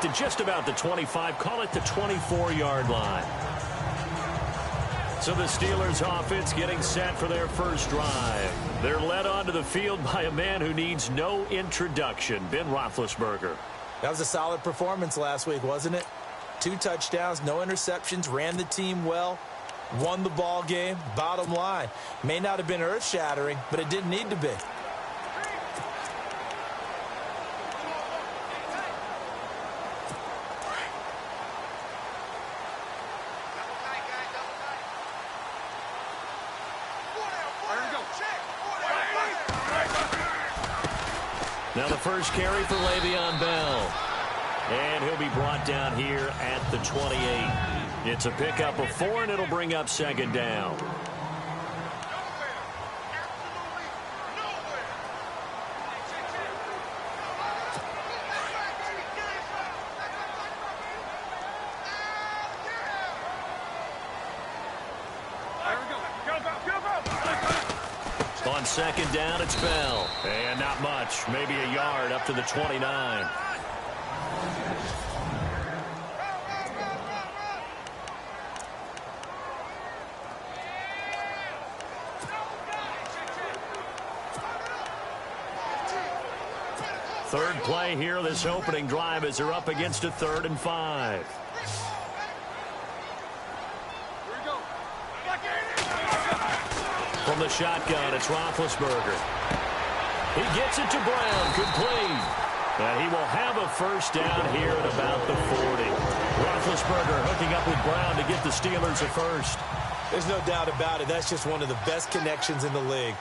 to just about the 25, call it the 24-yard line. So the Steelers offense getting set for their first drive. They're led onto the field by a man who needs no introduction, Ben Roethlisberger. That was a solid performance last week, wasn't it? 2 touchdowns, no interceptions, ran the team well, won the ball game. Bottom line, may not have been earth-shattering, but it didn't need to be. Now the first carry for Le'Veon Bell. And he'll be brought down here at the 28. It's a pickup of 4, and it'll bring up second down. On second down, it's Bell. And not much, maybe a yard up to the 29. Third play here, this opening drive, as they're up against a 3rd and 5. From the shotgun, it's Roethlisberger. He gets it to Brown, complete. He will have a first down here at about the 40. Roethlisberger hooking up with Brown to get the Steelers a first. There's no doubt about it. That's just one of the best connections in the league.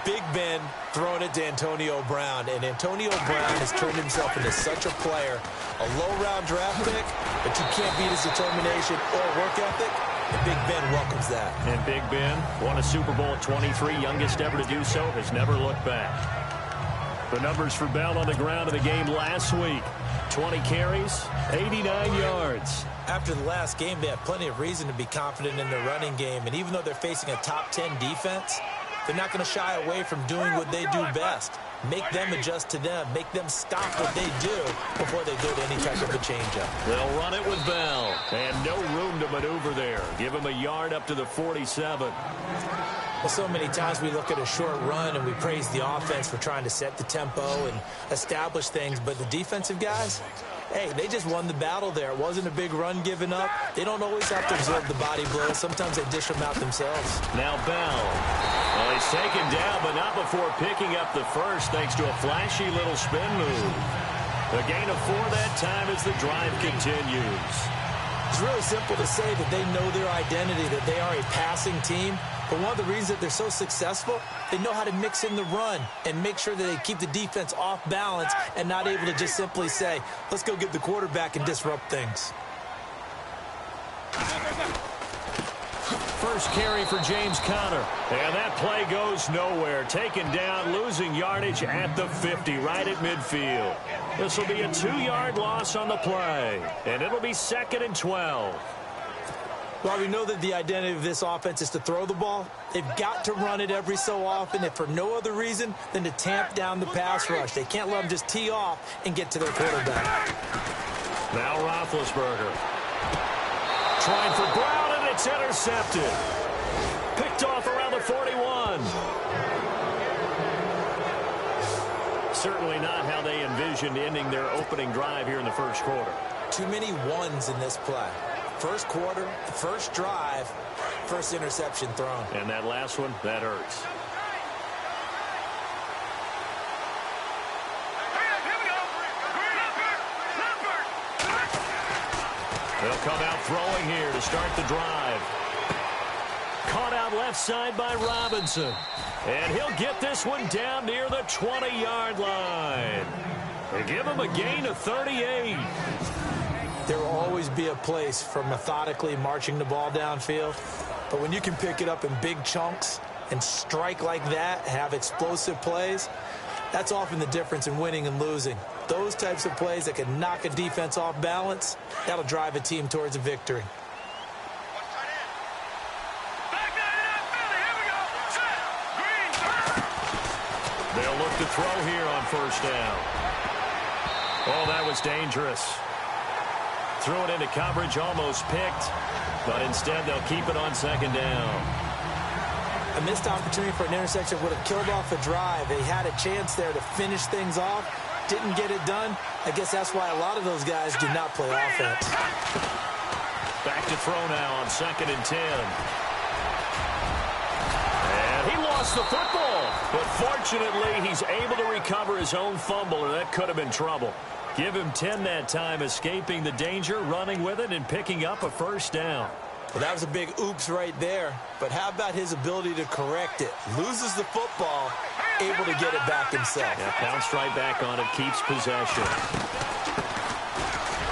Big Ben throwing it to Antonio Brown, and Antonio Brown has turned himself into such a player. A low-round draft pick, but you can't beat his determination or work ethic, and Big Ben welcomes that. And Big Ben won a Super Bowl at 23, youngest ever to do so, has never looked back. The numbers for Bell on the ground in the game last week. 20 carries, 89 yards. After the last game, they have plenty of reason to be confident in their running game, and even though they're facing a top 10 defense, they're not going to shy away from doing what they do best. Make them adjust to them. Make them stop what they do before they go to any type of a changeup. They'll run it with Bell. And no room to maneuver there. Give him a yard up to the 47. Well, so many times we look at a short run and we praise the offense for trying to set the tempo and establish things. But the defensive guys, hey, they just won the battle there. It wasn't a big run given up. They don't always have to absorb the body blows. Sometimes they dish them out themselves. Now Bell. Well, he's taken down, but not before picking up the first, thanks to a flashy little spin move. A gain of 4 that time as the drive continues. It's really simple to say that they know their identity, that they are a passing team. But one of the reasons that they're so successful, they know how to mix in the run and make sure that they keep the defense off balance and not able to just simply say, let's go get the quarterback and disrupt things. First carry for James Conner. And that play goes nowhere. Taken down, losing yardage at the 50, right at midfield. This will be a 2-yard loss on the play. And it'll be 2nd and 12. While we know that the identity of this offense is to throw the ball, they've got to run it every so often, if for no other reason than to tamp down the pass rush. They can't let them just tee off and get to their quarterback. Now Roethlisberger. Trying for Brown, and it's intercepted. Picked off around the 41. Certainly not how they envisioned ending their opening drive here in the first quarter. Too many ones in this play. First quarter, first drive, first interception thrown. And that last one, that hurts. They'll come out throwing here to start the drive. Caught out left side by Robinson. And he'll get this one down near the 20-yard line. They give him a gain of 38. There will always be a place for methodically marching the ball downfield. But when you can pick it up in big chunks and strike like that, have explosive plays, that's often the difference in winning and losing. Those types of plays that can knock a defense off balance, that'll drive a team towards a victory. They'll look to throw here on first down. Oh, that was dangerous. threw it into coverage, almost picked, but instead they'll keep it on second down. A missed opportunity for an interception would have killed off a drive. They had a chance there to finish things off. Didn't get it done. I guess that's why a lot of those guys do not play offense. Back to throw now on 2nd and 10. And he lost the football. But fortunately, he's able to recover his own fumble, or that could have been trouble. Give him 10 that time, escaping the danger, running with it, and picking up a first down. Well, that was a big oops right there. But how about his ability to correct it? Loses the football, able to get it back himself. Yeah, bounced right back on it, keeps possession.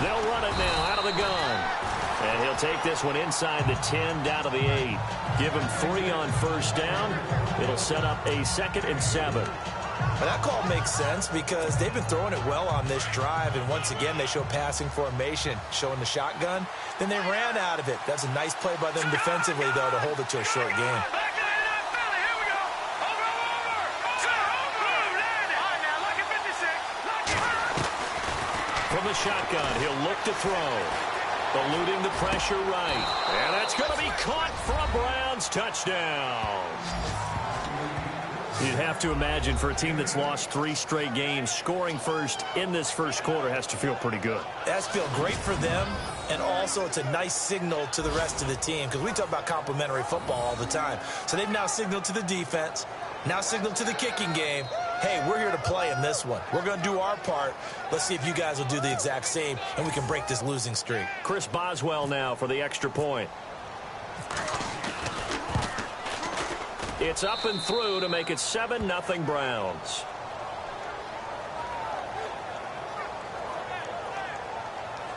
They'll run it now out of the gun. And he'll take this one inside the 10, down to the 8. Give him 3 on first down. It'll set up a 2nd and 7. Well, that call makes sense because they've been throwing it well on this drive, and once again they show passing formation, showing the shotgun. Then they ran out of it. That's a nice play by them defensively, though, to hold it to a short game. From the shotgun, he'll look to throw. Eluding the pressure right. And that's going to be caught for a Browns touchdown. You'd have to imagine for a team that's lost 3 straight games, scoring first in this first quarter has to feel pretty good. That's feel great for them, and also it's a nice signal to the rest of the team because we talk about complementary football all the time. So they've now signaled to the defense, now signaled to the kicking game, hey, we're here to play in this one. We're going to do our part. Let's see if you guys will do the exact same, and we can break this losing streak. Chris Boswell now for the extra point. It's up and through to make it 7-0 Browns.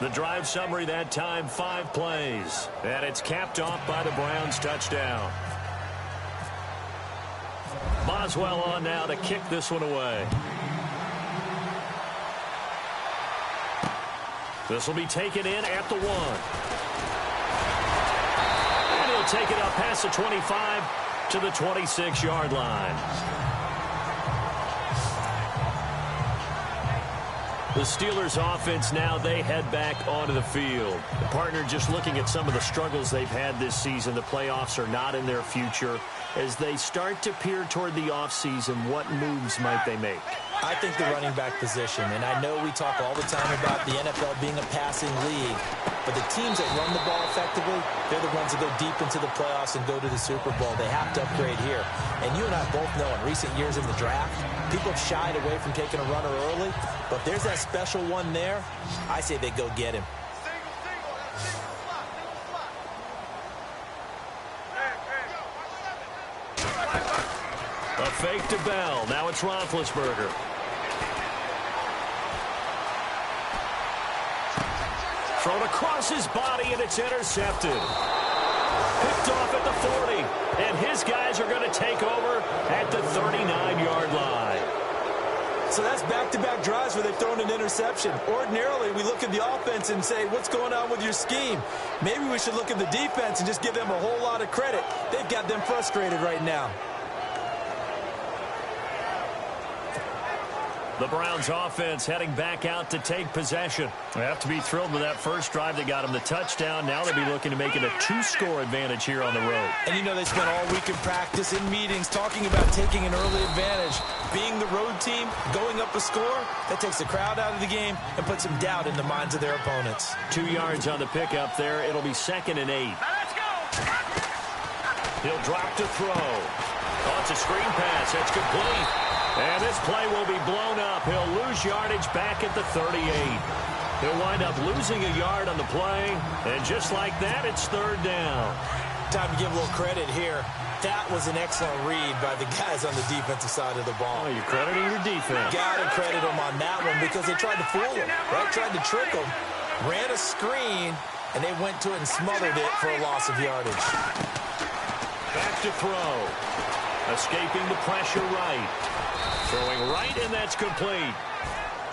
The drive summary that time, 5 plays. And it's capped off by the Browns touchdown. Boswell on now to kick this one away. This will be taken in at the 1. And he'll take it up past the 25 to the 26-yard line. The Steelers offense now, they head back onto the field. The partner just looking at some of the struggles they've had this season. The playoffs are not in their future. As they start to peer toward the offseason, what moves might they make? I think the running back position, and I know we talk all the time about the NFL being a passing league, but the teams that run the ball effectively, they're the ones that go deep into the playoffs and go to the Super Bowl. They have to upgrade here. And you and I both know in recent years in the draft, people have shied away from taking a runner early, but if there's that special one there, I say they go get him. A fake to Bell. Now it's Roethlisberger. Thrown across his body, and it's intercepted. Picked off at the 40. And his guys are going to take over at the 39-yard line. So that's back-to-back drives where they've thrown an interception. Ordinarily, we look at the offense and say, what's going on with your scheme? Maybe we should look at the defense and just give them a whole lot of credit. They've got them frustrated right now. The Browns offense heading back out to take possession. They have to be thrilled with that first drive that got them the touchdown. Now they'll be looking to make it a 2-score advantage here on the road. And you know they spent all week in practice, in meetings, talking about taking an early advantage. Being the road team, going up a score, that takes the crowd out of the game and puts some doubt in the minds of their opponents. 2 yards on the pickup there. It'll be 2nd and 8. He'll drop to throw. Oh, it's a screen pass. That's complete. And this play will be blown up. He'll lose yardage back at the 38. He'll wind up losing a yard on the play. And just like that, it's 3rd down. Time to give a little credit here. That was an excellent read by the guys on the defensive side of the ball. Oh, you're crediting your defense. Got to credit them on that one because they tried to fool him, right? Tried to trick him. Ran a screen, and they went to it and smothered it for a loss of yardage. Back to throw. Escaping the pressure right. Throwing right, and that's complete.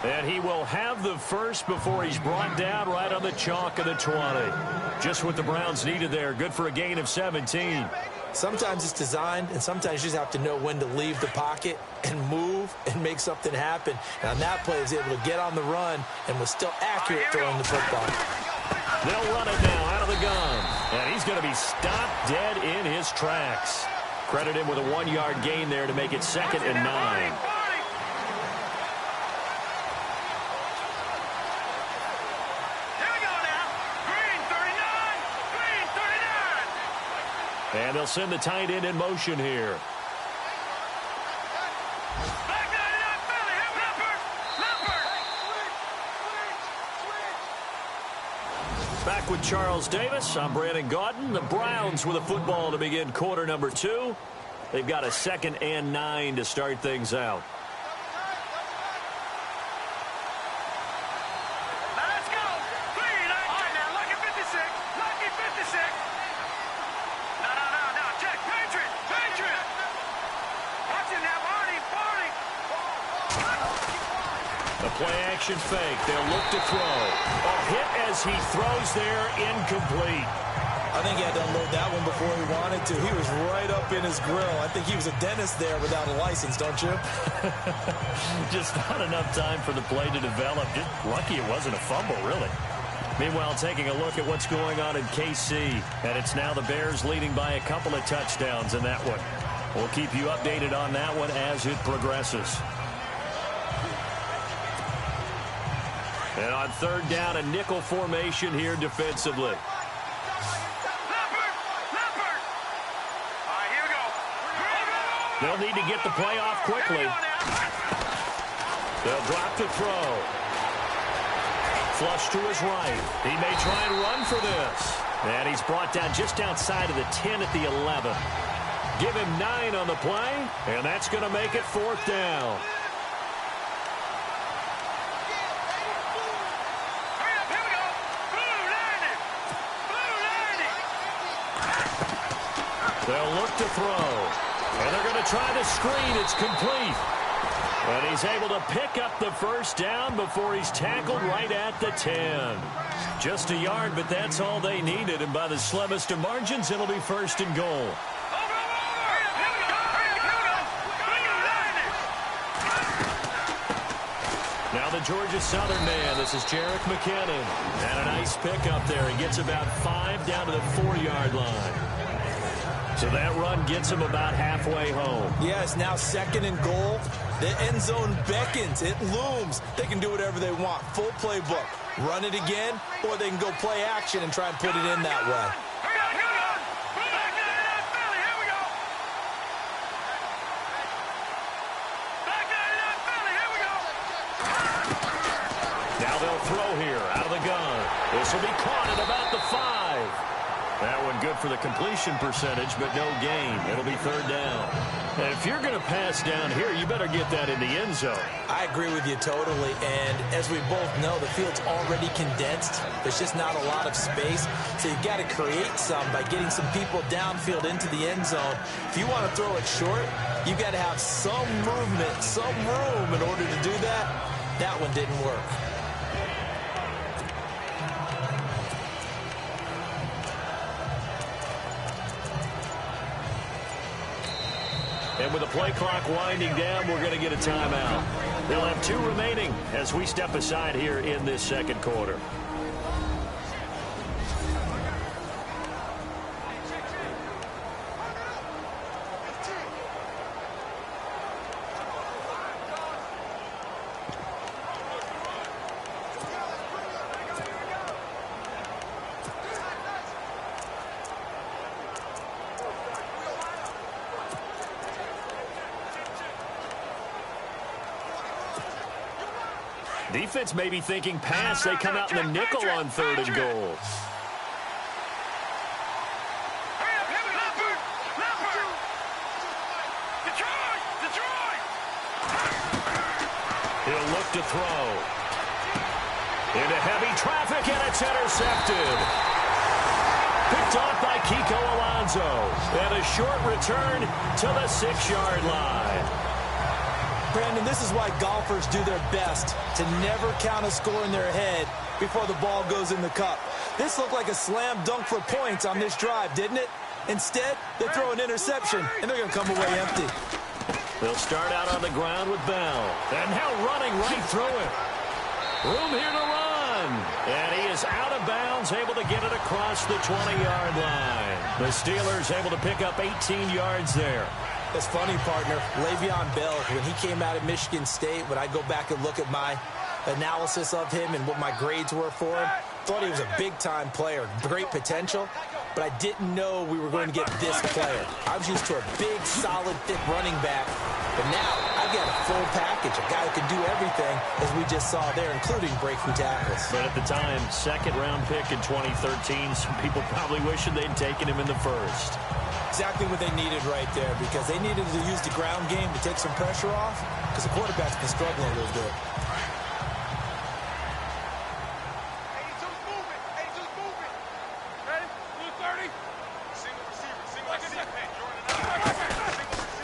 And he will have the first before he's brought down right on the chalk of the 20. Just what the Browns needed there. Good for a gain of 17. Sometimes it's designed, and sometimes you just have to know when to leave the pocket and move and make something happen. And on that play, he was able to get on the run and was still accurate throwing the football. They'll run it now out of the gun. And he's going to be stopped dead in his tracks. Credit him with a 1-yard gain there to make it 2nd and 9. And they'll send the tight end in motion here. Back with Charles Davis. I'm Brandon Gaudin. The Browns with a football to begin quarter number 2. They've got a 2nd and 9 to start things out. Let's go. Clean. All right, now, lucky 56. Lucky 56. No. Check. Patriot. Watch it now, Barney. The play-action fake. They'll look to throw. A hit as he throws there, incomplete. I think he had to unload that one before he wanted to. He was right up in his grill. I think he was a dentist there without a license, don't you? Just not enough time for the play to develop. Just lucky it wasn't a fumble, really. Meanwhile, taking a look at what's going on in KC. And it's now the Bears leading by a couple of touchdowns in that one. We'll keep you updated on that one as it progresses. And on 3rd down, a nickel formation here defensively. They'll need to get the play off quickly. They'll drop the throw. Flush to his right. He may try and run for this. And he's brought down just outside of the 10 at the 11. Give him 9 on the play, and that's going to make it 4th down. They'll look to throw. And they're going to try the screen. It's complete. And he's able to pick up the 1st down before he's tackled right at the 10. Just a yard, but that's all they needed. And by the slimmest of margins, it'll be 1st and goal. Now the Georgia Southern man. This is Jerick McKinnon. And a nice pickup there. He gets about 5 down to the 4-yard line. So that run gets him about halfway home. Yeah, it's now 2nd and goal. The end zone beckons. It looms. They can do whatever they want. Full playbook. Run it again, or they can go play action and try and put it in that way. Now they'll throw here out of the gun. This will be caught at about the 5. That one good for the completion percentage, but no gain. It'll be 3rd down. And if you're going to pass down here, you better get that in the end zone. I agree with you totally. And as we both know, the field's already condensed. There's just not a lot of space. So you've got to create some by getting some people downfield into the end zone. If you want to throw it short, you've got to have some movement, some room in order to do that. That one didn't work. And with the play clock winding down, we're going to get a timeout. They'll have 2 remaining as we step aside here in this 2nd quarter. Defense may be thinking pass. They come out in the nickel on 3rd and goal. He'll look to throw. Into heavy traffic, and it's intercepted. Picked off by Kiko Alonso. And a short return to the 6-yard line. Brandon, this is why golfers do their best to never count a score in their head before the ball goes in the cup. This looked like a slam dunk for points on this drive, didn't it? Instead, they throw an interception, and they're going to come away empty. They'll start out on the ground with Bell. And now running right through it. Room here to run. run. And he is out of bounds, able to get it across the 20-yard line. The Steelers able to pick up 18 yards there. It's funny, partner. Le'Veon Bell, when he came out of Michigan State, when I go back and look at my analysis of him and what my grades were for him, thought he was a big-time player, great potential, but I didn't know we were going to get this player. I was used to a big, solid, thick running back, but now I've got a full package, a guy who can do everything, as we just saw there, including breaking tackles. But at the time, second-round pick in 2013, some people probably wishing they'd taken him in the first. Exactly what they needed right there, because they needed to use the ground game to take some pressure off, because the quarterback's been struggling a little bit.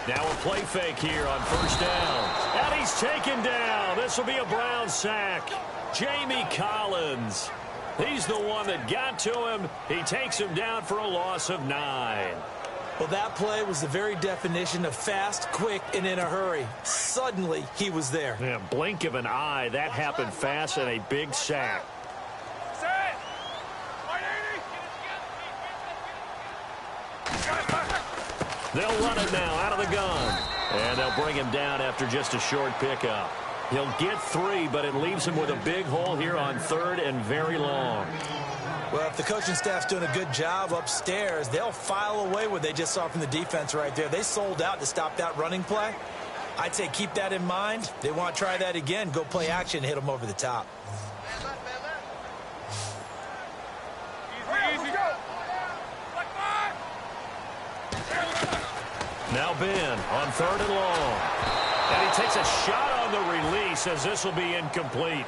Now a play fake here on first down. And he's taken down. This will be a Brown sack. Jamie Collins. He's the one that got to him. He takes him down for a loss of 9. Well, that play was the very definition of fast, quick, and in a hurry. Suddenly, he was there. Yeah, blink of an eye. That happened fast and a big sack. They'll run it now out of the gun. And they'll bring him down after just a short pickup. He'll get 3, but it leaves him with a big hole here on third and very long. Well, if the coaching staff's doing a good job upstairs, they'll file away what they just saw from the defense right there. They sold out to stop that running play. I'd say keep that in mind. They want to try that again. Go play action, hit them over the top. Now Ben on third and long. And he takes a shot on the release as this will be incomplete.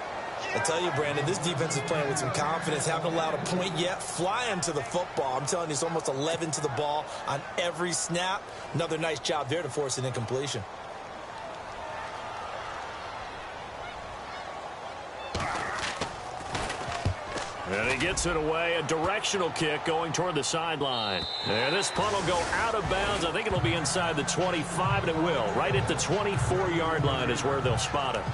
I tell you, Brandon, this defense is playing with some confidence. Haven't allowed a point yet. Flying to the football. I'm telling you, it's almost 11 to the ball on every snap. Another nice job there to force an incompletion. And he gets it away, a directional kick going toward the sideline. And this punt will go out of bounds. I think it'll be inside the 25, and it will. Right at the 24-yard line is where they'll spot him.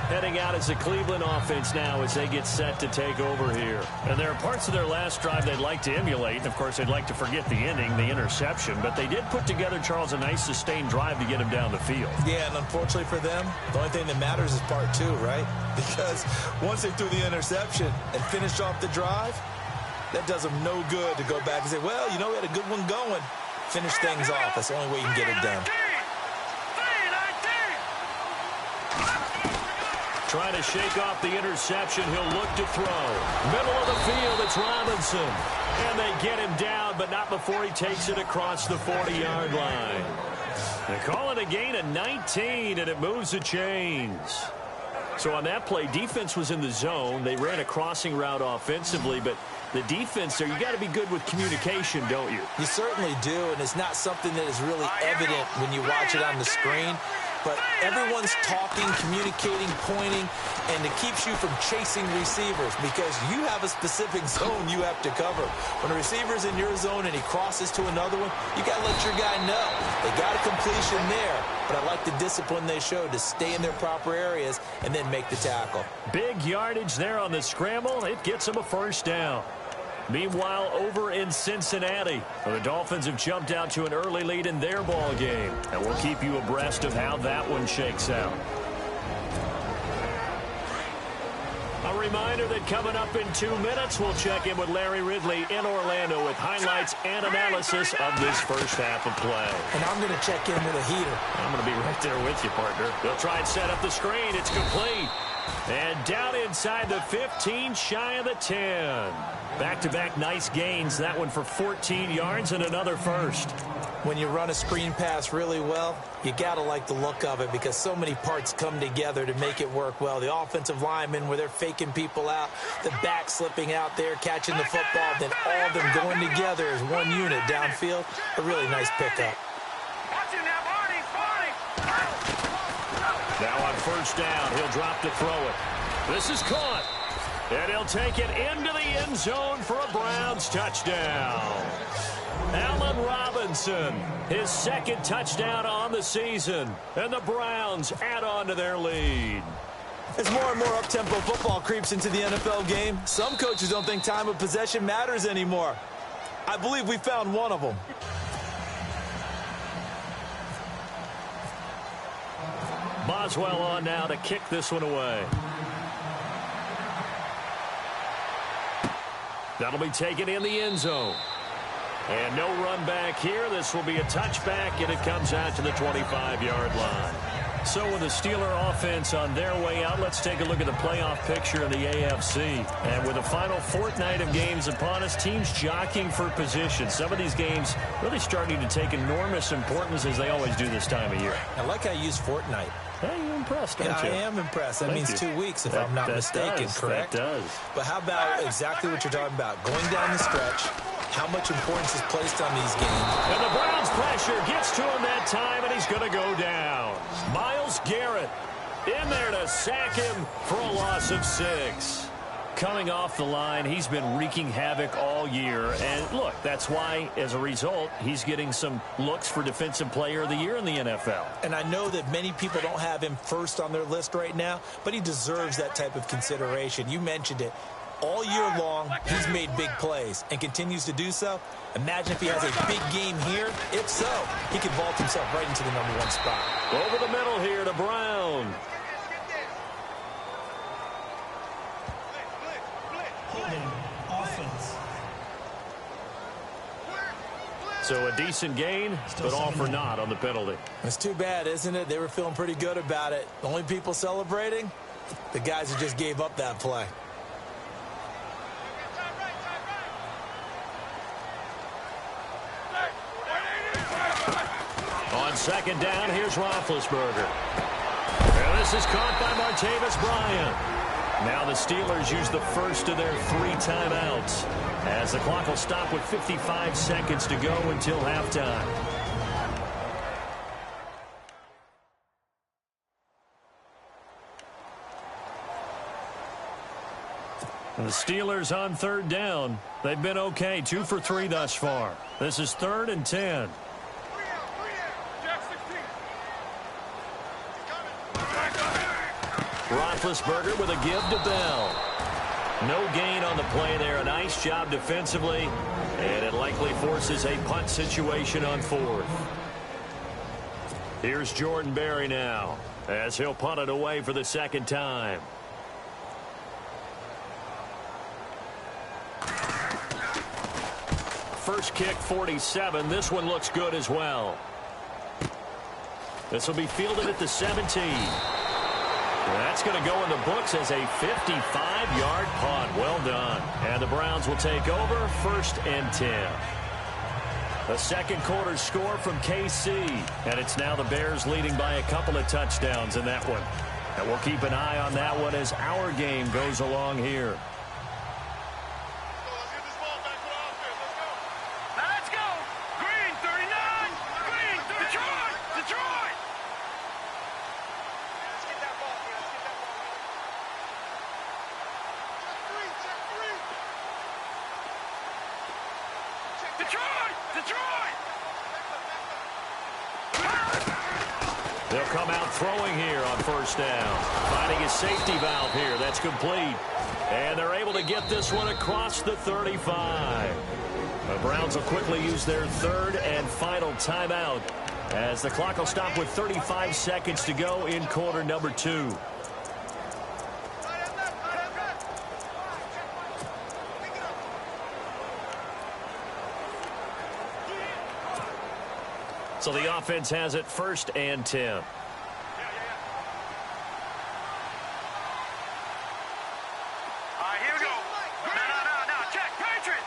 Heading out as the Cleveland offense now as they get set to take over here. And there are parts of their last drive they'd like to emulate. And, of course, they'd like to forget the ending, the interception. But they did put together, Charles, a nice sustained drive to get him down the field. Yeah, and unfortunately for them, the only thing that matters is part 2, right? Because once they threw the interception and finished off the drive, that does them no good to go back and say, well, you know, we had a good one going. Finish things off. That's the only way you can get it done. Trying to shake off the interception. He'll look to throw. Middle of the field, it's Robinson. And they get him down, but not before he takes it across the 40-yard line. They call it a gain of 19, and it moves the chains. So on that play, defense was in the zone. They ran a crossing route offensively, but the defense there, you got to be good with communication, don't you? You certainly do, and it's not something that is really evident when you watch it on the screen. But everyone's talking, communicating, pointing, and it keeps you from chasing receivers because you have a specific zone you have to cover. When a receiver's in your zone and he crosses to another one, you got to let your guy know. They got a completion there, but I like the discipline they showed to stay in their proper areas and then make the tackle. Big yardage there on the scramble. It gets them a first down. Meanwhile, over in Cincinnati, the Dolphins have jumped out to an early lead in their ball game, and we'll keep you abreast of how that one shakes out. A reminder that coming up in 2 minutes, we'll check in with Larry Ridley in Orlando with highlights and analysis of this first half of play. And I'm going to check in with a heater. I'm going to be right there with you, partner. They'll try and set up the screen. It's complete. And down inside the 15, shy of the 10. Back-to-back nice gains. That one for 14 yards and another first. When you run a screen pass really well, you got to like the look of it because so many parts come together to make it work well. The offensive linemen where they're faking people out, the back slipping out there, catching the football, then all of them going together as one unit downfield. A really nice pickup. Now on first down, he'll drop to throw it. This is caught. And he'll take it into the end zone for a Browns touchdown. Allen Robinson, his second touchdown on the season. And the Browns add on to their lead. As more and more up-tempo football creeps into the NFL game, some coaches don't think time of possession matters anymore. I believe we found one of them. Boswell on now to kick this one away. That'll be taken in the end zone. And no run back here. This will be a touchback, and it comes out to the 25-yard line. So with the Steeler offense on their way out, let's take a look at the playoff picture in the AFC. And with the final fortnight of games upon us, teams jockeying for position. Some of these games really starting to take enormous importance, as they always do this time of year. I like how you use fortnight. Hey, you're impressed, aren't you? I am impressed. That means 2 weeks, if I'm not mistaken, correct? That does. But how about exactly what you're talking about? Going down the stretch, how much importance is placed on these games. And the Browns' pressure gets to him that time, and he's going to go down. Myles Garrett in there to sack him for a loss of 6. Coming off the line, he's been wreaking havoc all year. And look, that's why, as a result, he's getting some looks for Defensive Player of the Year in the NFL. And I know that many people don't have him first on their list right now, but he deserves that type of consideration. You mentioned it. All year long, he's made big plays and continues to do so. Imagine if he has a big game here. If so, he could vault himself right into the #1 spot. Over the middle here to Brown. So a decent gain, but all for naught on the penalty. It's too bad, isn't it? They were feeling pretty good about it. The only people celebrating, the guys who just gave up that play. On second down, here's Roethlisberger. And this is caught by Martavis Bryant. Now the Steelers use the first of their 3 timeouts, as the clock will stop with 55 seconds to go until halftime. And the Steelers on third down. They've been okay, 2 for 3 thus far. This is 3rd and 10. Roethlisberger with a give to Bell. No gain on the play there. A nice job defensively, and it likely forces a punt situation on 4th. Here's Jordan Berry now, as he'll punt it away for the second time. First kick, 47. This one looks good as well. This will be fielded at the 17. That's going to go in the books as a 55-yard punt. Well done. And the Browns will take over, 1st and 10. The second quarter score from KC. And it's now the Bears leading by a couple of touchdowns in that one. And we'll keep an eye on that one as our game goes along here. Let's go. Green, 39. Green, Detroit. Detroit. They'll come out throwing here on first down. Finding his safety valve here. That's complete. And they're able to get this one across the 35. The Browns will quickly use their 3rd and final timeout, as the clock will stop with 35 seconds to go in quarter number 2. So the offense has it 1st and 10. All right, here we go. No. Check. Patriot.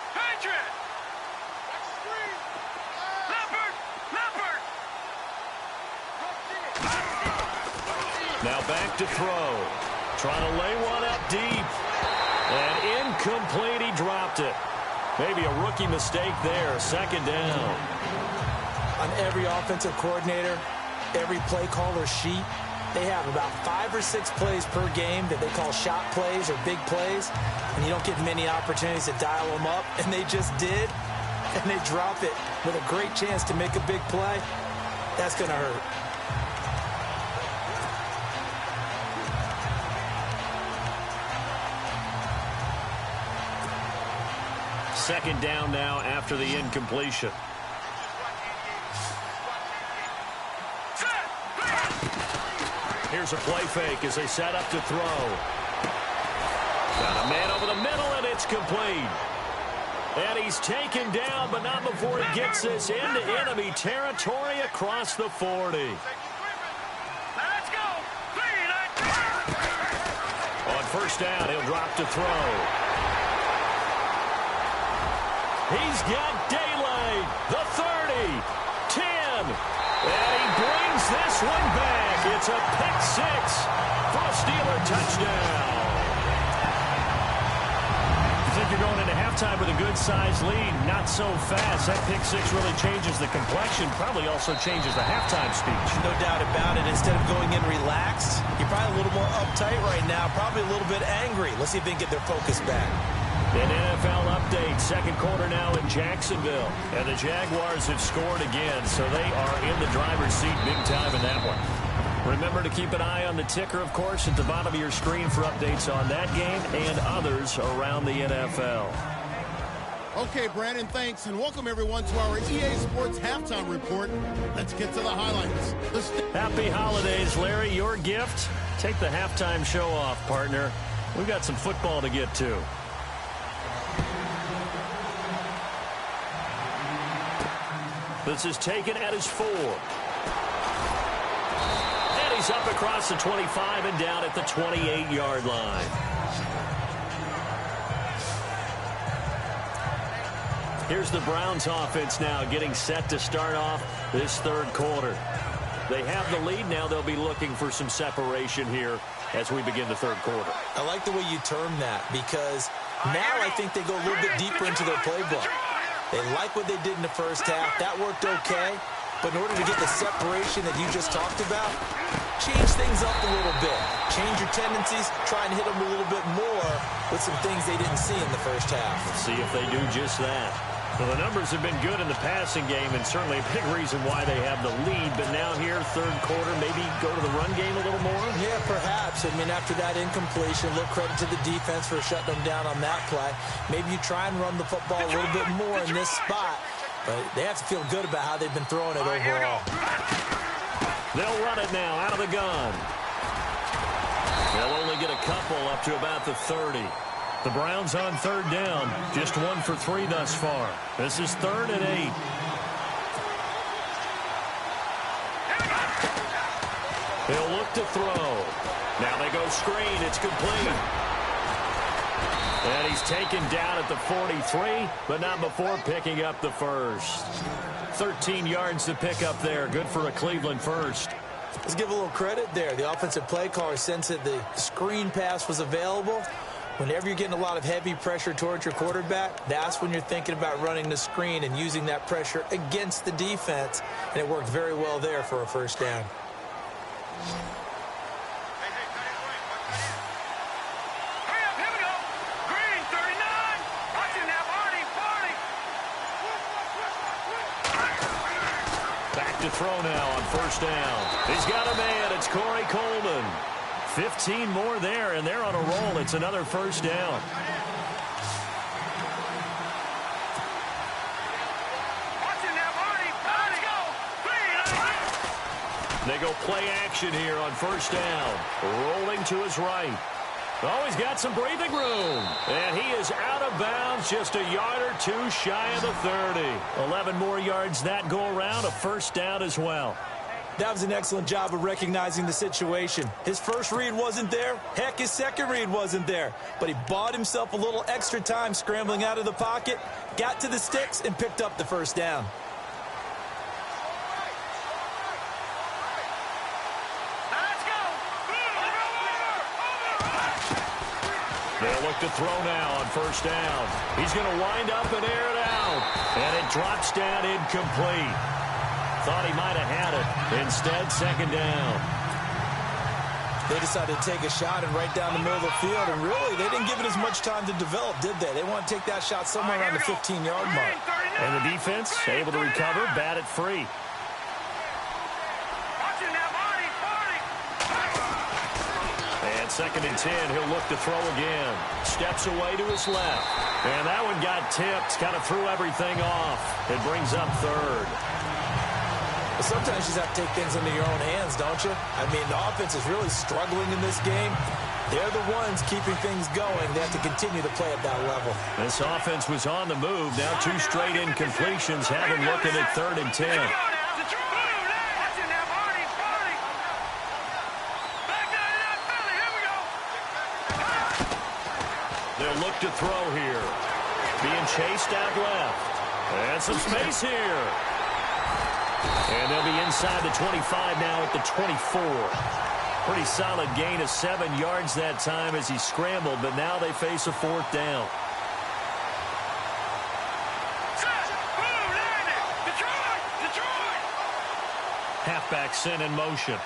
Leopard. Now back to throw. Trying to lay one up deep. And incomplete. He dropped it. Maybe a rookie mistake there. 2nd down. On every offensive coordinator, every play caller sheet, they have about 5 or 6 plays per game that they call shot plays or big plays, and you don't get many opportunities to dial them up, and they just did, and they drop it with a great chance to make a big play. That's going to hurt. second down now after the incompletion. Here's a play fake as they set up to throw. Got a man over the middle, and it's complete. And he's taken down, but not before he gets this into enemy territory across the 40. Let's go. On first down, he'll drop to throw. He's got daylight. The 30, 10, and he brings this one back. It's a pick six for a Steeler touchdown. I think you're going into halftime with a good-sized lead. Not so fast. That pick six really changes the complexion. Probably also changes the halftime speech. No doubt about it. Instead of going in relaxed, you're probably a little more uptight right now. Probably a little bit angry. Let's see if they can get their focus back. An NFL update. Second quarter now in Jacksonville. And the Jaguars have scored again, so they are in the driver's seat big time in that one. Remember to keep an eye on the ticker, of course, at the bottom of your screen for updates on that game and others around the NFL. Okay, Brandon, thanks, and welcome everyone to our EA Sports Halftime Report. Let's get to the highlights. Happy holidays, Larry. Your gift? Take the halftime show off, partner. We've got some football to get to. This is taken at his 4. He's up across the 25 and down at the 28-yard line. Here's the Browns offense now getting set to start off this third quarter. They have the lead now. They'll be looking for some separation here as we begin the third quarter. I like the way you term that because now I think they go a little bit deeper into their playbook. They like what they did in the first half. That worked okay. But in order to get the separation that you just talked about, change things up a little bit. Change your tendencies, try and hit them a little bit more with some things they didn't see in the first half. Let's see if they do just that. Well, the numbers have been good in the passing game and certainly a big reason why they have the lead. But now here, third quarter, maybe go to the run game a little more? Yeah, perhaps. I mean, after that incompletion, a little credit to the defense for shutting them down on that play. Maybe you try and run the football a little bit more in this spot. But they have to feel good about how they've been throwing it overall. They'll run it now out of the gun. They'll only get a couple up to about the 30. The Browns on third down. Just 1 for 3 thus far. This is 3rd and 8. They'll look to throw. Now they go screen. It's complete. And he's taken down at the 43, but not before picking up the first. 13 yards to pick up there. Good for a Cleveland first. Let's give a little credit there. The offensive play caller sensed that the screen pass was available. Whenever you're getting a lot of heavy pressure towards your quarterback, that's when you're thinking about running the screen and using that pressure against the defense. And it worked very well there for a first down. To throw now on first down. He's got a man. It's Corey Coleman. 15 more there, and they're on a roll. It's another first down. They go play action here on first down. Rolling to his right. Oh, he's got some breathing room. And he is out of bounds, just a yard or two shy of the 30. 11 more yards that go around, a first down as well. That was an excellent job of recognizing the situation. His first read wasn't there. Heck, his second read wasn't there. But he bought himself a little extra time scrambling out of the pocket, got to the sticks, and picked up the first down. They'll look to throw now on first down. He's going to wind up and air it out. And it drops down incomplete. Thought he might have had it. Instead, second down. They decided to take a shot and right down the middle of the field. And really, they didn't give it as much time to develop, did they? They want to take that shot somewhere around the 15-yard mark. And the defense able to recover, bat it free. 2nd and 10. He'll look to throw again. Steps away to his left. And that one got tipped. Kind of threw everything off. It brings up 3rd. Well, sometimes you just have to take things into your own hands, don't you? I mean, the offense is really struggling in this game. They're the ones keeping things going. They have to continue to play at that level. This offense was on the move. Now 2 straight incompletions have him looking at 3rd and 10. They'll look to throw here. Being chased out left. And some space here. And they'll be inside the 25 now at the 24. Pretty solid gain of 7 yards that time as he scrambled, but now they face a 4th down. Halfback sent in motion.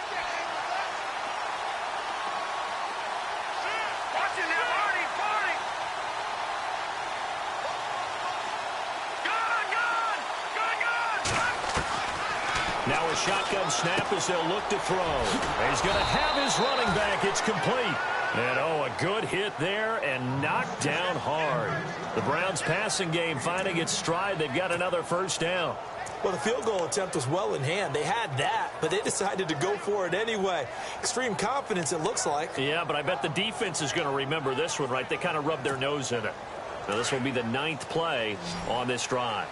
Now a shotgun snap as they'll look to throw. He's going to have his running back. It's complete. And, oh, a good hit there and knocked down hard. The Browns' passing game finding its stride. They've got another 1st down. Well, the field goal attempt was well in hand. They had that, but they decided to go for it anyway. Extreme confidence, it looks like. Yeah, but I bet the defense is going to remember this one, right? They kind of rubbed their nose in it. Now, this will be the 9th play on this drive.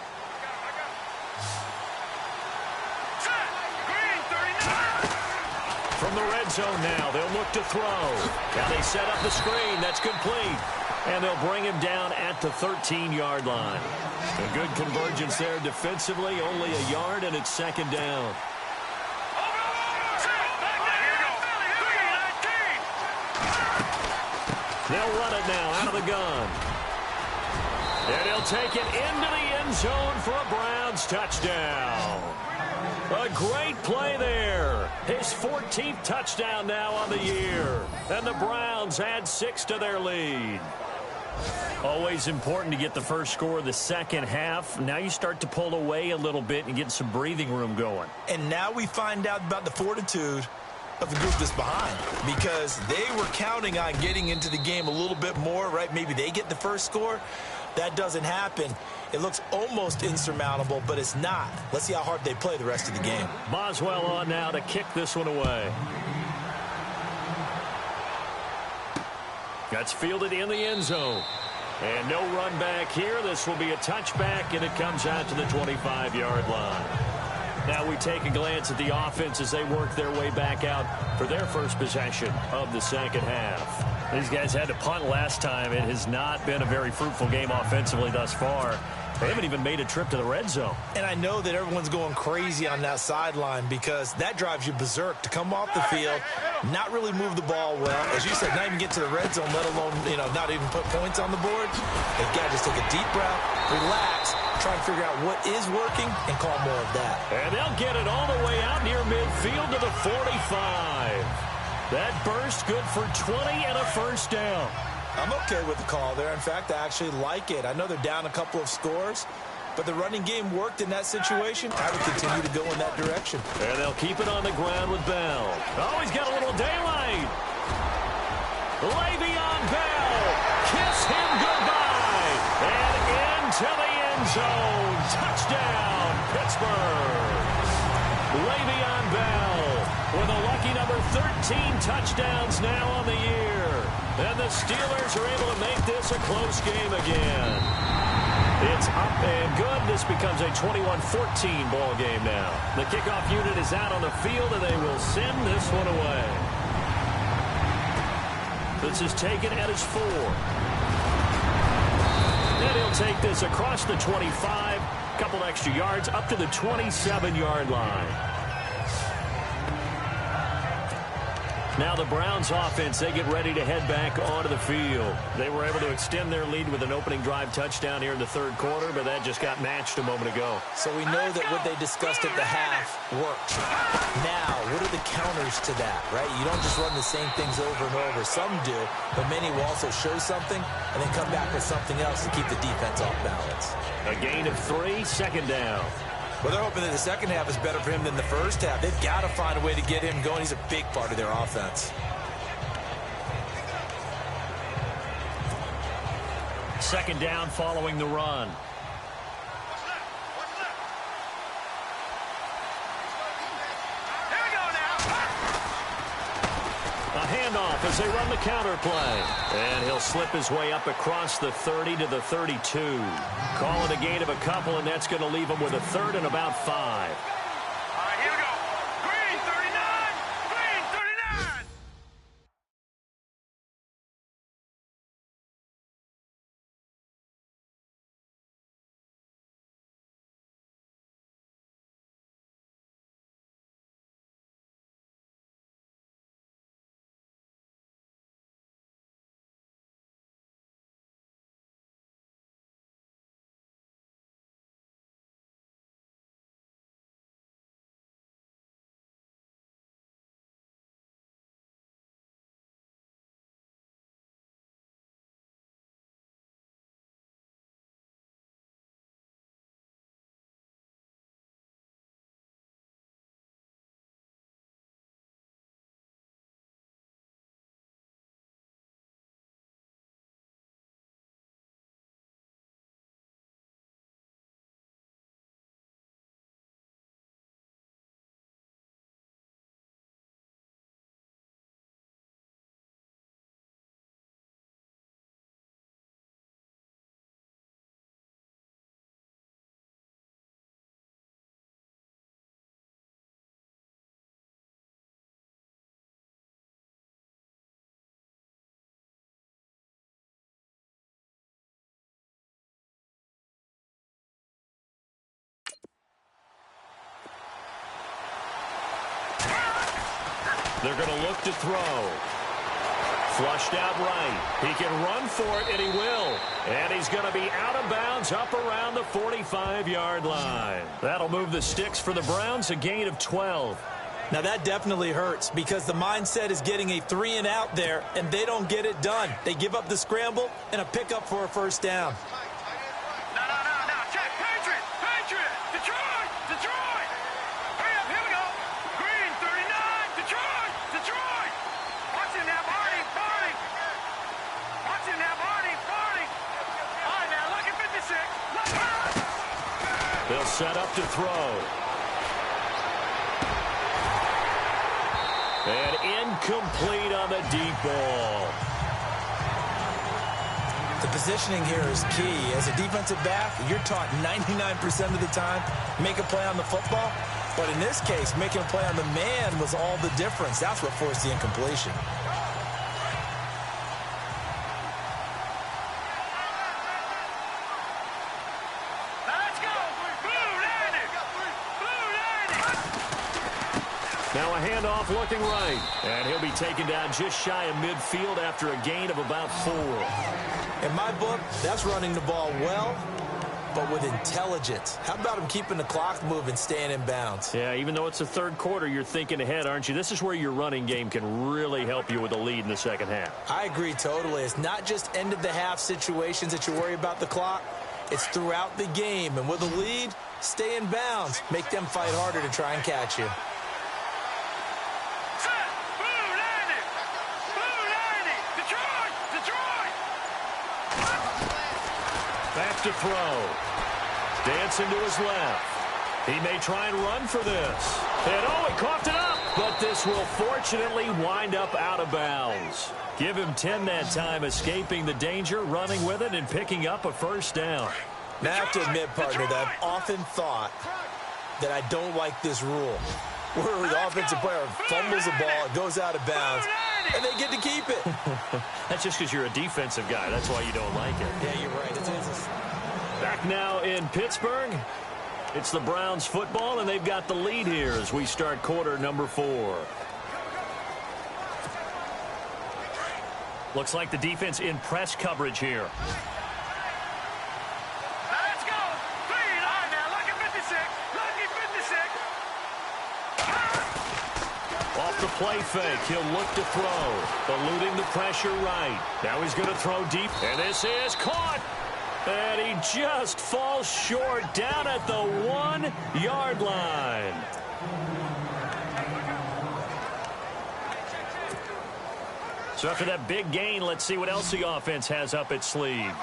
From the red zone now, they'll look to throw. Now they set up the screen. That's complete. And they'll bring him down at the 13-yard line. A good convergence there defensively. Only a yard, and it's 2nd down. They'll run it now out of the gun. And he'll take it into the end zone for a Browns touchdown. A great play there. His 14th touchdown now on the year. And the Browns add 6 to their lead. Always important to get the first score of the second half. Now you start to pull away a little bit and get some breathing room going. And now we find out about the fortitude of the group that's behind, because they were counting on getting into the game a little bit more, right? Maybe they get the first score. That doesn't happen. It looks almost insurmountable, but it's not. Let's see how hard they play the rest of the game. Boswell on now to kick this one away. That's fielded in the end zone. And no run back here. This will be a touchback, and it comes out to the 25-yard line. Now we take a glance at the offense as they work their way back out for their first possession of the second half. These guys had to punt last time. It has not been a very fruitful game offensively thus far. They haven't even made a trip to the red zone. And I know that everyone's going crazy on that sideline because that drives you berserk to come off the field, not really move the ball well. As you said, not even get to the red zone, let alone, not even put points on the board. They've got to just take a deep breath, relax, try and figure out what is working and call more of that. And they'll get it all the way out near midfield to the 45. That burst good for 20 and a first down. I'm okay with the call there. In fact, I actually like it. I know they're down a couple of scores, but the running game worked in that situation. I would continue to go in that direction. And they'll keep it on the ground with Bell. Oh, he's got a little daylight. Le'Veon Bell. Kiss him goodbye. And into the end zone. Touchdown, Pittsburgh. Le'Veon Bell with a lucky number 13 touchdowns now on the year. And the Steelers are able to make this a close game again. It's up and good. This becomes a 21-14 ball game now. The kickoff unit is out on the field, and they will send this one away. This is taken at his 4. And he'll take this across the 25, a couple extra yards, up to the 27-yard line. Now the Browns offense, they get ready to head back onto the field. They were able to extend their lead with an opening drive touchdown here in the third quarter, but that just got matched a moment ago. So we know that what they discussed at the half worked. Now, what are the counters to that, right? You don't just run the same things over and over. Some do, but many will also show something and then come back with something else to keep the defense off balance. A gain of 3, second down. Well, they're hoping that the second half is better for him than the first half. They've got to find a way to get him going. He's a big part of their offense. Second down following the run. A handoff as they run the counter play. And he'll slip his way up across the 30 to the 32. Call it a gain of a couple, and that's going to leave him with a third and about 5. All right, here we go. Green 39. Green 39. They're going to look to throw. Flushed out right. He can run for it, and he will. And he's going to be out of bounds up around the 45-yard line. That'll move the sticks for the Browns, a gain of 12. Now, that definitely hurts because the mindset is getting a 3-and-out there, and they don't get it done. They give up the scramble and a pickup for a first down. No. Check. Patriot. Detroit. Hurry up. Here we go. Green 39. Detroit. Watch him now, Barney. Watch him now, Barney. All right, now, look at 56. They'll set up to throw. And incomplete on the deep ball. The positioning here is key. As a defensive back, you're taught 99% of the time, make a play on the football. But in this case, making a play on the man was all the difference. That's what forced the incompletion. Now a handoff looking right. And he'll be taken down just shy of midfield after a gain of about 4. In my book, that's running the ball well, but with intelligence. How about him keeping the clock moving, staying in bounds? Yeah, even though it's the third quarter, you're thinking ahead, aren't you? This is where your running game can really help you with a lead in the second half. I agree totally. It's not just end-of-the-half situations that you worry about the clock. It's throughout the game. And with a lead, stay in bounds. Make them fight harder to try and catch you. Back to throw. Dancing to his left. He may try and run for this. And he coughed it up. But this will fortunately wind up out of bounds. Give him 10 that time, escaping the danger, running with it, and picking up a first down. Now, I have to admit, partner, that I've often thought that I don't like this rule. Where the offensive player fumbles the ball, it goes out of bounds, and they get to keep it. That's just because you're a defensive guy. That's why you don't like it. Yeah, you're right. It's Back now in Pittsburgh. It's the Browns football, and they've got the lead here as we start quarter number 4. Looks like the defense in press coverage here. Let's go. Clean. All right, now, lucky 56. Lucky 56. Off the play fake, he'll look to throw. Eluding the pressure right. Now he's going to throw deep, and this is caught. And he just falls short down at the 1-yard line. So after that big gain, let's see what else the offense has up its sleeve.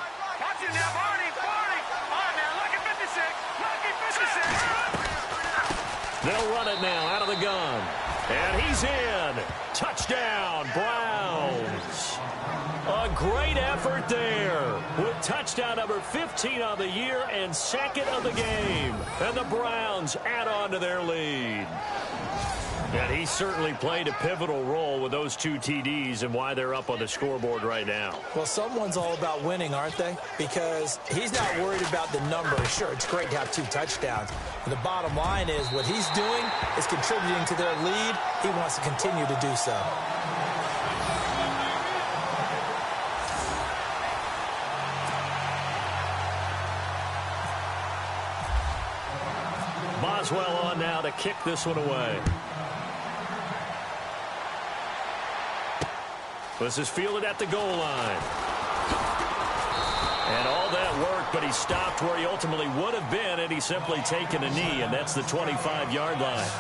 Watch Watch it now, Barney. All right, man, lucky 56. Lucky 56. They'll run it now out of the gun. And he's in. Touchdown, Browns. A great effort there with touchdown number 15 on the year and second of the game. And the Browns add on to their lead. And he certainly played a pivotal role with those two TDs and why they're up on the scoreboard right now. Well, someone's all about winning, aren't they? Because he's not worried about the number. Sure, it's great to have 2 touchdowns. But the bottom line is what he's doing is contributing to their lead. He wants to continue to do so. Boswell on now to kick this one away. This is fielded at the goal line. And all that work, but he stopped where he ultimately would have been had he simply taken a knee, and that's the 25-yard line.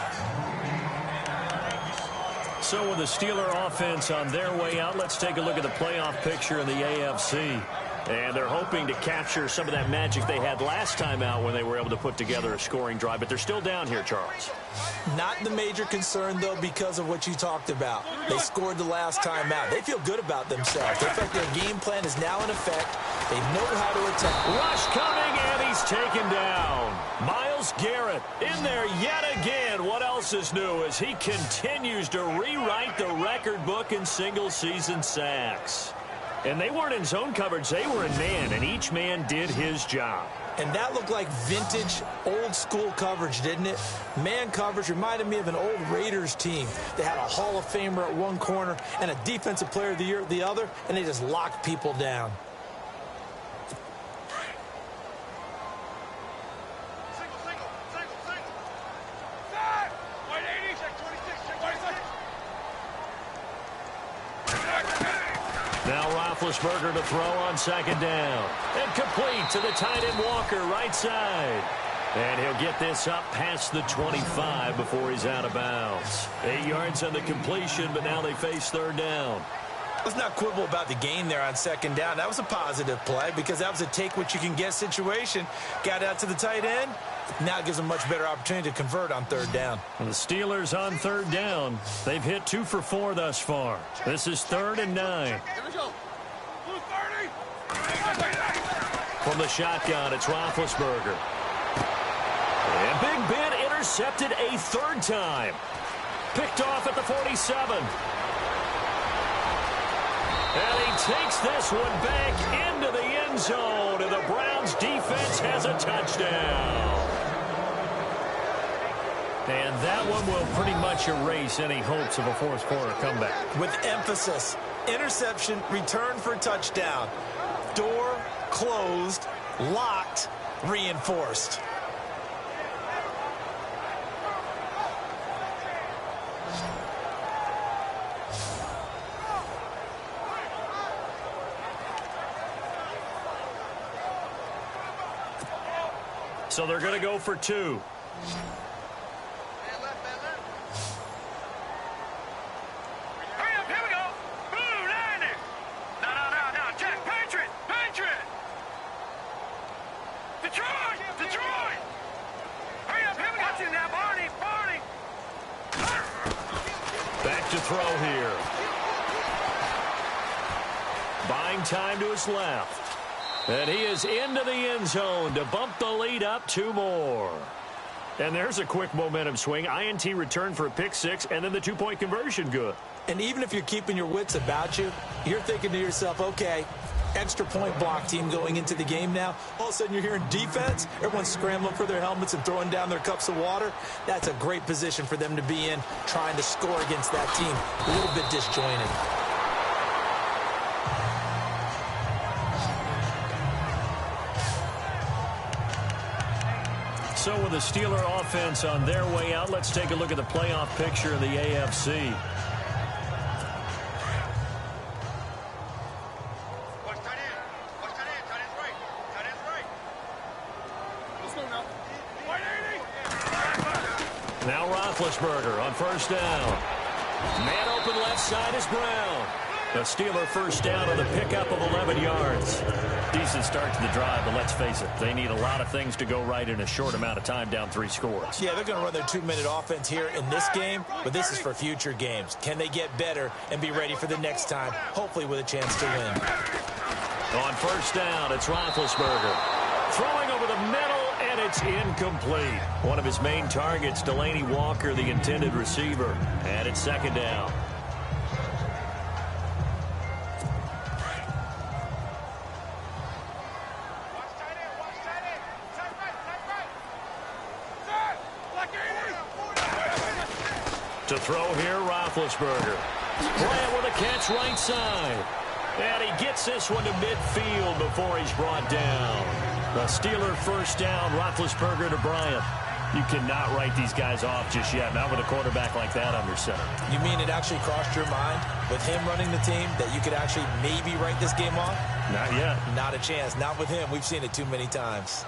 So with the Steeler offense on their way out, let's take a look at the playoff picture in the AFC. And they're hoping to capture some of that magic they had last time out when they were able to put together a scoring drive. But they're still down here, Charles. Not the major concern, though, because of what you talked about. They scored the last time out. They feel good about themselves. They feel like their game plan is now in effect. They know how to attack. Rush coming, and he's taken down. Myles Garrett in there yet again. What else is new as he continues to rewrite the record book in single-season sacks. And they weren't in zone coverage. They were in man, and each man did his job. And that looked like vintage, old-school coverage, didn't it? Man coverage reminded me of an old Raiders team. They had a Hall of Famer at one corner and a Defensive Player of the Year at the other, and they just locked people down. Now Roethlisberger to throw on second down. And complete to the tight end Walker, right side. And he'll get this up past the 25 before he's out of bounds. 8 yards on the completion, but now they face third down. Let's not quibble about the gain there on second down. That was a positive play because that was a take-what-you-can-get situation. Got out to the tight end. Now it gives them a much better opportunity to convert on third down. And the Steelers on third down. They've hit 2 for 4 thus far. This is 3rd and 9. From the shotgun, it's Roethlisberger. And Big Ben intercepted a 3rd time. Picked off at the 47. And he takes this one back into the end zone. And the Browns defense has a touchdown. And that one will pretty much erase any hopes of a fourth quarter comeback. With emphasis, interception, return for touchdown. Door closed, locked, reinforced. So they're going to go for 2. Back to throw here. Buying time to his left. And he is into the end zone to bump the lead up 2 more. And there's a quick momentum swing. INT return for a pick 6, and then the 2-point conversion good. And even if you're keeping your wits about you, you're thinking to yourself, okay, extra point block team going into the game now. All of a sudden you're hearing defense. Everyone's scrambling for their helmets and throwing down their cups of water. That's a great position for them to be in, trying to score against that team. A little bit disjointed. So with the Steeler offense on their way out, let's take a look at the playoff picture of the AFC. Now Roethlisberger on first down. Man open left side is Brown. The Steeler first down on the pickup of 11 yards. decent start to the drive, but let's face it, they need a lot of things to go right in a short amount of time down 3 scores. Yeah, they're going to run their 2-minute offense here in this game, but this is for future games. Can they get better and be ready for the next time, hopefully with a chance to win? On first down, it's Roethlisberger. Throwing over the middle, and it's incomplete. One of his main targets, Delaney Walker, the intended receiver. And it's second down. To throw here, Roethlisberger. Playing with a catch right side. And he gets this one to midfield before he's brought down. The Steeler first down, Roethlisberger to Bryant. You cannot write these guys off just yet, not with a quarterback like that under center. You mean it actually crossed your mind with him running the team that you could actually maybe write this game off? Not yet. Not a chance. Not with him. We've seen it too many times.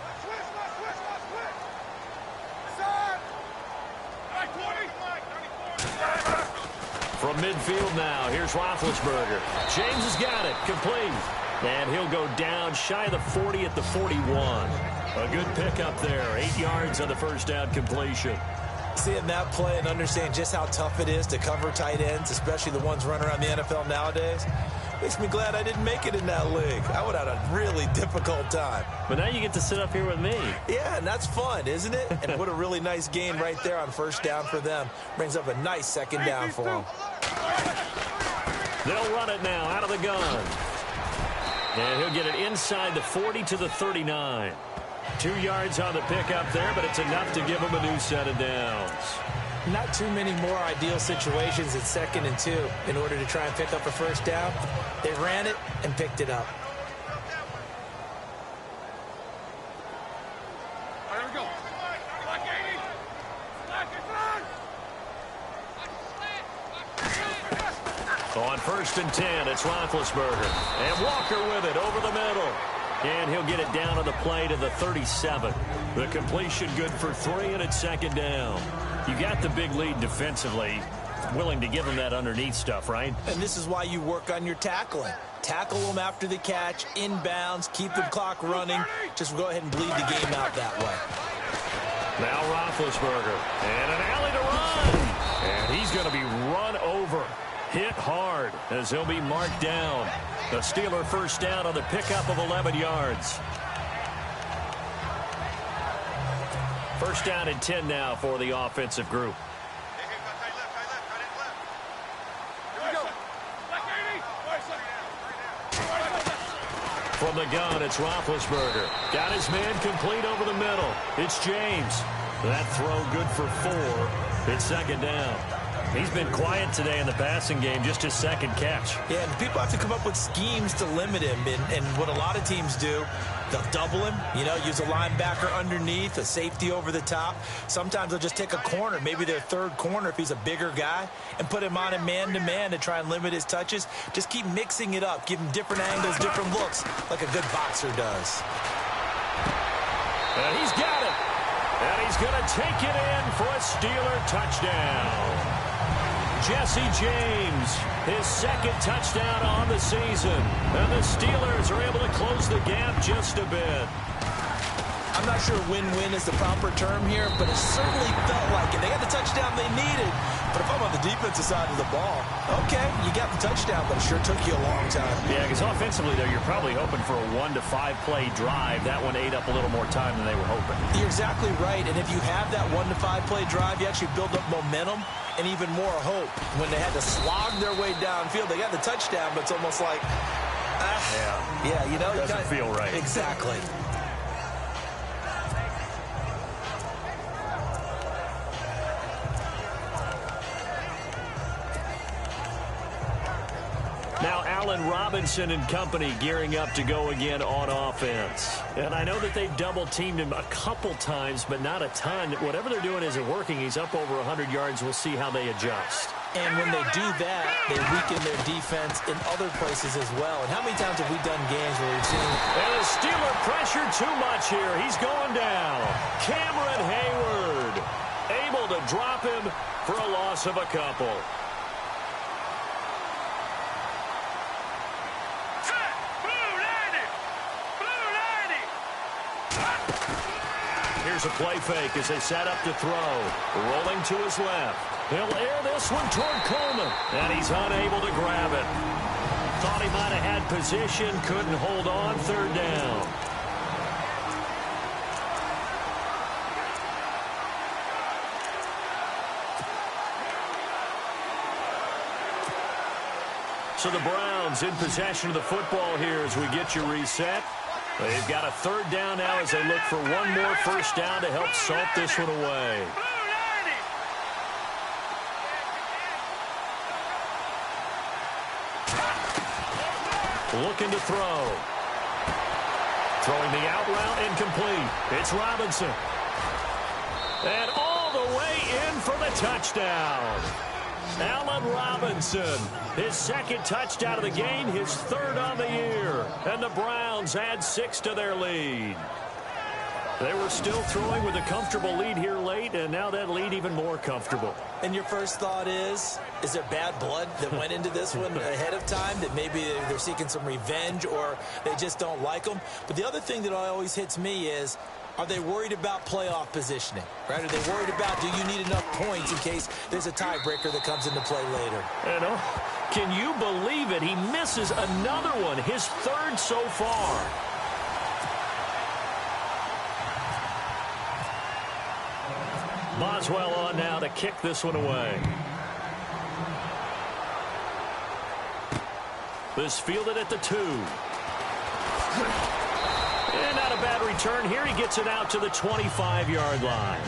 From midfield now, here's Roethlisberger. James has got it, complete. And he'll go down shy of the 40 at the 41. A good pickup there, 8 yards on the first down completion. Seeing that play and understanding just how tough it is to cover tight ends, especially the ones running around the NFL nowadays, makes me glad I didn't make it in that league. I would have had a really difficult time. But now you get to sit up here with me. Yeah, and that's fun, isn't it? And what a really nice gain right there on first down for them. Brings up a nice second down for them. They'll run it now out of the gun. And he'll get it inside the 40 to the 39. 2 yards on the pickup there, but it's enough to give him a new set of downs. Not too many more ideal situations at 2nd and 2 in order to try and pick up a first down. They ran it and picked it up. There we go. Black 80. On 1st and 10, it's Roethlisberger. And Walker with it over the middle. And he'll get it down on the play to the 37. The completion good for 3, and it's 2nd down. You got the big lead defensively. Willing to give them that underneath stuff, right? And this is why you work on your tackling. Tackle them after the catch, inbounds, keep the clock running. Just go ahead and bleed the game out that way. Now Roethlisberger. And an alley to run. And he's going to be run over. Hit hard as he'll be marked down. The Steeler first down on the pickup of 11 yards. First down and 10 now for the offensive group. From the gun, it's Roethlisberger. Got his man complete over the middle. It's James. That throw good for 4. It's 2nd down. He's been quiet today in the passing game, just his 2nd catch. Yeah, and people have to come up with schemes to limit him. And what a lot of teams do, they'll double him, use a linebacker underneath, a safety over the top. Sometimes they'll just take a corner, maybe their 3rd corner if he's a bigger guy, and put him on him man-to-man to try and limit his touches. Just keep mixing it up, give him different angles, different looks, like a good boxer does. And he's got it. And he's going to take it in for a Steeler touchdown. Jesse James, his 2nd touchdown on the season. And the Steelers are able to close the gap just a bit. I'm not sure win-win is the proper term here, but it certainly felt like it. They got the touchdown they needed. But if I'm on the defensive side of the ball, okay, you got the touchdown, but it sure took you a long time. Yeah, because offensively, though, you're probably hoping for a 1 to 5 play drive. That one ate up a little more time than they were hoping. You're exactly right, and if you have that 1 to 5 play drive, you actually build up momentum and even more hope. When they had to slog their way downfield, they got the touchdown, but it's almost like, it doesn't feel right. Exactly. Now Allen Robinson and company gearing up to go again on offense. And I know that they've double-teamed him a couple times, but not a ton. Whatever they're doing isn't working. He's up over 100 yards. We'll see how they adjust. And when they do that, they weaken their defense in other places as well. And how many times have we done games where we've seen... And the Steeler pressure too much here. He's going down. Cameron Hayward able to drop him for a loss of a couple. Blue landing! Blue Here's a play fake as they set up to throw. Rolling to his left. He'll air this one toward Coleman. And he's unable to grab it. Thought he might have had position. Couldn't hold on. Third down. So the Browns in possession of the football here as we get you reset. They've got a third down now as they look for one more first down to help salt this one away. Looking to throw. Throwing the out route incomplete. It's Robinson. And all the way in for the touchdown. Allen Robinson, his second touchdown of the game, his third on the year. And the Browns add 6 to their lead. They were still throwing with a comfortable lead here late, and now that lead even more comfortable. And your first thought is there bad blood that went into this one ahead of time, that maybe they're seeking some revenge or they just don't like them? But the other thing that always hits me is, are they worried about playoff positioning? Right? Are they worried about, do you need enough points in case there's a tiebreaker that comes into play later? You know, can you believe it? He misses another one, his third so far. Boswell on now to kick this one away. This fielded at the 2. And not a bad return here. He gets it out to the 25-yard line.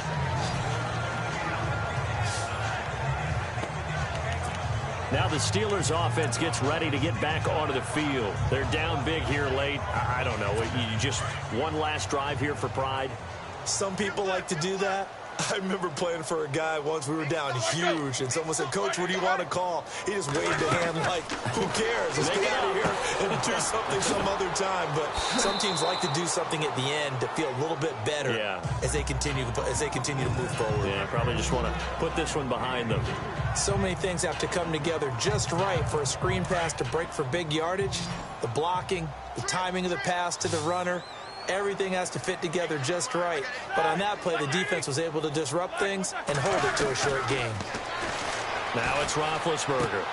Now the Steelers offense gets ready to get back onto the field. They're down big here late. I don't know. You just one last drive here for pride? Some people like to do that. I remember playing for a guy once. We were down huge, and someone said, "Coach, what do you want to call?" He just waved a hand like, who cares? Let's get out of here and do something some other time. But some teams like to do something at the end to feel a little bit better as they continue to move forward. Yeah, probably just want to put this one behind them. So many things have to come together just right for a screen pass to break for big yardage. The blocking, the timing of the pass to the runner. Everything has to fit together just right. But on that play, the defense was able to disrupt things and hold it to a short game. Now it's Roethlisberger.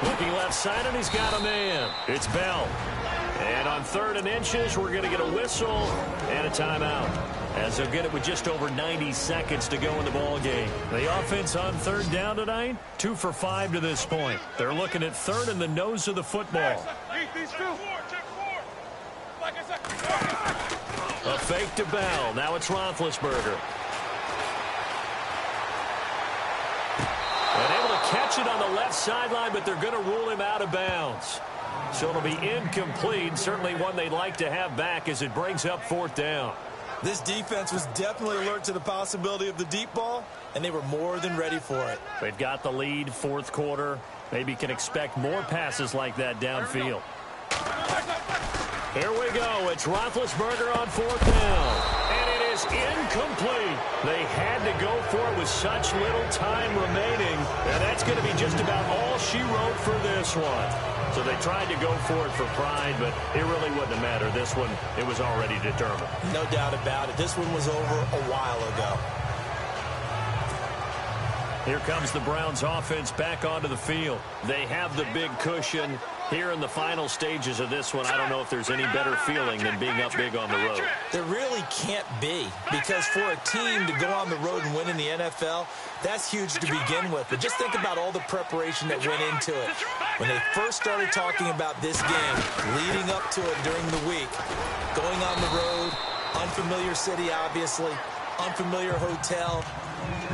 Looking left side, and he's got a man. It's Bell. And on 3rd and inches, we're going to get a whistle and a timeout, as they'll get it with just over 90 seconds to go in the ball game. The offense on 3rd down tonight, 2 for 5 to this point. They're looking at 3rd and the nose of the football. A fake to Bell. Now it's Roethlisberger. And able to catch it on the left sideline, but they're going to rule him out of bounds. So it'll be incomplete. Certainly one they'd like to have back as it brings up 4th down. This defense was definitely alert to the possibility of the deep ball, and they were more than ready for it. They've got the lead, 4th quarter. Maybe can expect more passes like that downfield. Here we go. It's Roethlisberger on 4th down. And it is incomplete. They had to go for it with such little time remaining. And that's going to be just about all she wrote for this one. So they tried to go for it for pride, but it really wouldn't have mattered. This one, it was already determined. No doubt about it. This one was over a while ago. Here comes the Browns offense back onto the field. They have the big cushion. Here in the final stages of this one, I don't know if there's any better feeling than being up big on the road. There really can't be, because for a team to go on the road and win in the NFL, that's huge to begin with. But just think about all the preparation that went into it. When they first started talking about this game, leading up to it during the week, going on the road, unfamiliar city, obviously, unfamiliar hotel.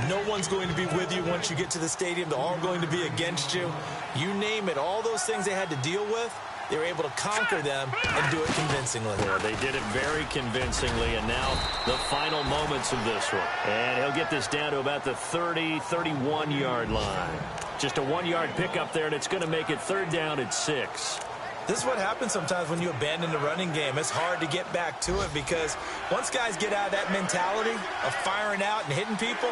No one's going to be with you once you get to the stadium. They're all going to be against you. You name it, all those things they had to deal with, they were able to conquer them and do it convincingly. Yeah, they did it very convincingly, and now the final moments of this one. And he'll get this down to about the 30, 31-yard line. Just a 1-yard pickup there, and it's going to make it 3rd down at 6. This is what happens sometimes when you abandon the running game. It's hard to get back to it because once guys get out of that mentality of firing out and hitting people,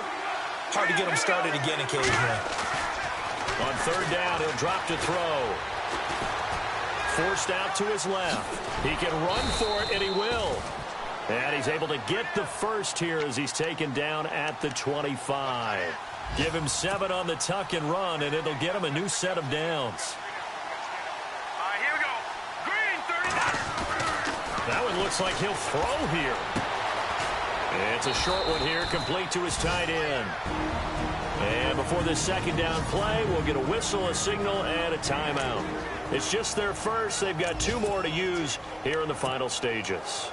hard to get them started again occasionally. On 3rd down, he'll drop to throw. Forced out to his left. He can run for it, and he will. And he's able to get the first here as he's taken down at the 25. Give him 7 on the tuck and run, and it'll get him a new set of downs. All right, here we go. Green, 39. That one looks like he'll throw here. It's a short one here, complete to his tight end. And before this second down play, we'll get a whistle, a signal, and a timeout. It's just their first. They've got 2 more to use here in the final stages.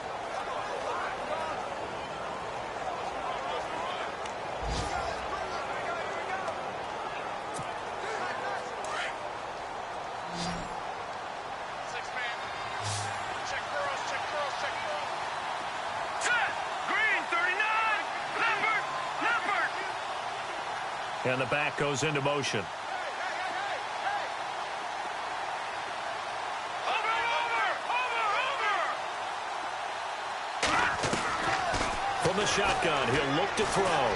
And the back goes into motion. From the shotgun, he'll look to throw.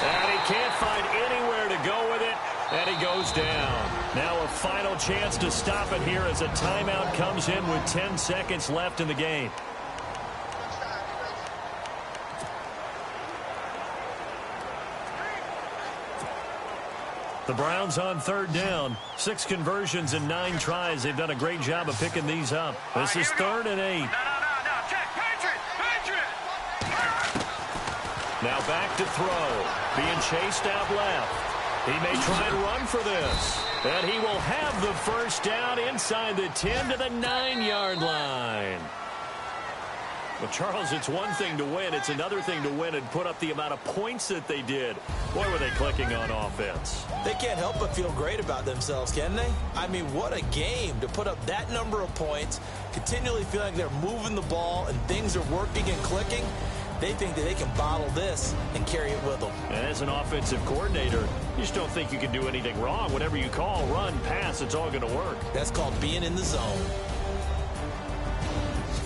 And he can't find anywhere to go with it, and he goes down. Now a final chance to stop it here as a timeout comes in with 10 seconds left in the game. The Browns on 3rd down. 6 conversions and 9 tries. They've done a great job of picking these up. This is 3rd and 8. No. Check. Patriot. Now back to throw. Being chased out left. He may try and run for this. And he will have the first down inside the 10 to the 9-yard line. Well, Charles, it's one thing to win. It's another thing to win and put up the amount of points that they did. Boy, were they clicking on offense. They can't help but feel great about themselves, can they? I mean, what a game to put up that number of points, continually feeling like they're moving the ball and things are working and clicking. They think that they can bottle this and carry it with them. As an offensive coordinator, you just don't think you can do anything wrong. Whatever you call, run, pass, it's all going to work. That's called being in the zone.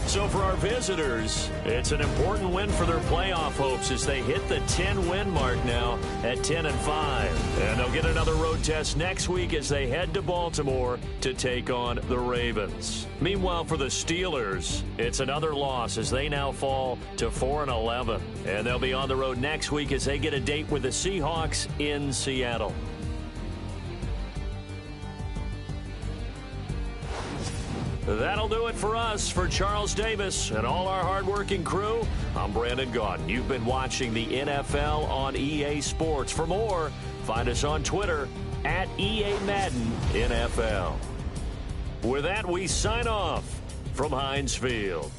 So for our visitors, it's an important win for their playoff hopes as they hit the 10-win mark now at 10-5. And they'll get another road test next week as they head to Baltimore to take on the Ravens. Meanwhile, for the Steelers, it's another loss as they now fall to 4-11. And they'll be on the road next week as they get a date with the Seahawks in Seattle. That'll do it for us. For Charles Davis and all our hardworking crew, I'm Brandon Gaudin. You've been watching the NFL on EA Sports. For more, find us on Twitter at EA Madden NFL. With that, we sign off from Heinz Field.